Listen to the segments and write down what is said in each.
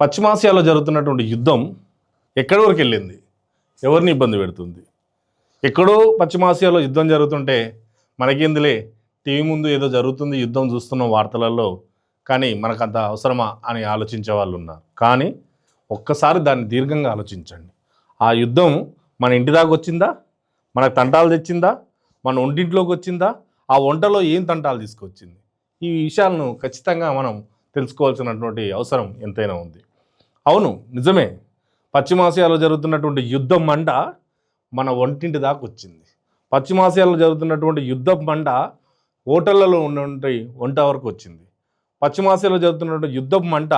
పశ్చిమాసియాలో జరుగుతున్నటువంటి యుద్ధం ఎక్కడి వరకు వెళ్ళింది, ఎవరిని ఇబ్బంది పెడుతుంది? ఎక్కడో పశ్చిమాసియాలో యుద్ధం జరుగుతుంటే మనకేందిలే, టీవీ ముందు ఏదో జరుగుతుంది యుద్ధం చూస్తున్నాం వార్తలలో, కానీ మనకంత అవసరమా అని ఆలోచించే వాళ్ళు ఉన్నారు. కానీ ఒక్కసారి దాన్ని దీర్ఘంగా ఆలోచించండి. ఆ యుద్ధం మన ఇంటి దాకా వచ్చిందా, మనకు తంటాలు తెచ్చిందా, మన ఒంటింట్లోకి వచ్చిందా, ఆ వంటలో ఏం తంటాలు తీసుకొచ్చింది? ఈ విషయాలను ఖచ్చితంగా మనం తెలుసుకోవాల్సినటువంటి అవసరం ఎంతైనా ఉంది. అవును, నిజమే, పశ్చిమాసియాలో జరుగుతున్నటువంటి యుద్ధం మంట మన ఒంటింటి దాకా వచ్చింది. పశ్చిమాసియాలో జరుగుతున్నటువంటి యుద్ధం మంట హోటళ్లలో ఉన్నటువంటి వంట వరకు వచ్చింది. పశ్చిమాసియాలో జరుగుతున్నటువంటి యుద్ధం మంట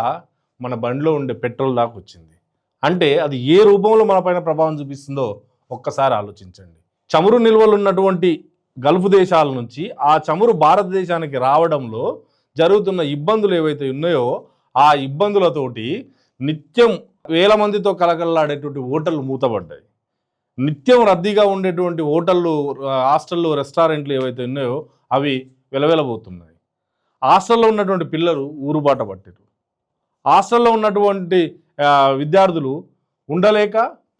మన బండిలో ఉండే పెట్రోల్ దాకా వచ్చింది. అంటే అది ఏ రూపంలో మన పైన ప్రభావం చూపిస్తుందో ఒక్కసారి ఆలోచించండి. చమురు నిల్వలు ఉన్నటువంటి గల్ఫ్ దేశాల నుంచి ఆ చమురు భారతదేశానికి రావడంలో జరుగుతున్న ఇబ్బందులు ఏవైతే ఉన్నాయో ఆ ఇబ్బందులతోటి నిత్యం వేల మందితో కలకల్లాడేటువంటి హోటళ్ళు మూతపడ్డాయి. నిత్యం రద్దీగా ఉండేటువంటి హోటళ్ళు, హాస్టళ్ళు, రెస్టారెంట్లు ఏవైతే ఉన్నాయో అవి వెలవెలబోతున్నాయి. హాస్టల్లో ఉన్నటువంటి పిల్లలు ఊరుబాట పట్టారు. హాస్టల్లో ఉన్నటువంటి విద్యార్థులు ఉండలేక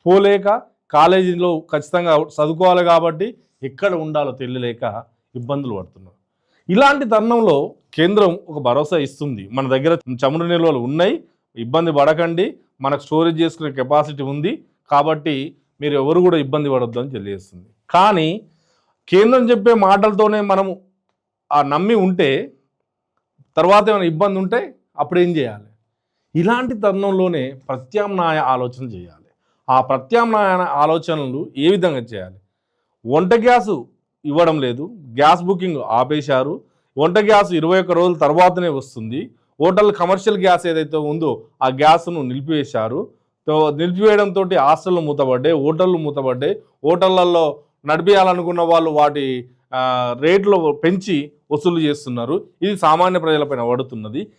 పోలేక కాలేజీలో ఖచ్చితంగా చదువుకోవాలి కాబట్టి ఎక్కడ ఉండాలో తెలియలేక ఇబ్బందులు పడుతున్నారు. ఇలాంటి తరుణంలో కేంద్రం ఒక భరోసా ఇస్తుంది, మన దగ్గర చమురు నిల్వలు ఉన్నాయి, ఇబ్బంది పడకండి, మనకు స్టోరేజ్ చేసుకునే కెపాసిటీ ఉంది, కాబట్టి మీరు ఎవరు కూడా ఇబ్బంది పడొద్దు అని తెలియజేస్తుంది. కానీ కేంద్రం చెప్పే మాటలతోనే మనము ఆ నమ్మి ఉంటే తర్వాత ఏమైనా ఇబ్బంది ఉంటే అప్పుడు ఏం చేయాలి? ఇలాంటి తరుణంలోనే ప్రత్యామ్నాయ ఆలోచన చేయాలి. ఆ ప్రత్యామ్నాయ ఆలోచనలు ఏ విధంగా చేయాలి? వంట గ్యాసు ఇవ్వడం లేదు, గ్యాస్ బుకింగ్ ఆపేశారు. వంట గ్యాస్ 21 రోజుల తర్వాతనే వస్తుంది. హోటల్ కమర్షియల్ గ్యాస్ ఏదైతే ఉందో ఆ గ్యాస్ను నిలిపివేశారు. నిలిపివేయడంతో హాస్టళ్ళు మూతపడ్డాయి, హోటళ్ళు మూతపడ్డాయి. హోటళ్లలో నడిపేయాలనుకున్న వాళ్ళు వాటి రేట్లు పెంచి వసూలు చేస్తున్నారు. ఇది సామాన్య ప్రజలపైన పడుతున్నది.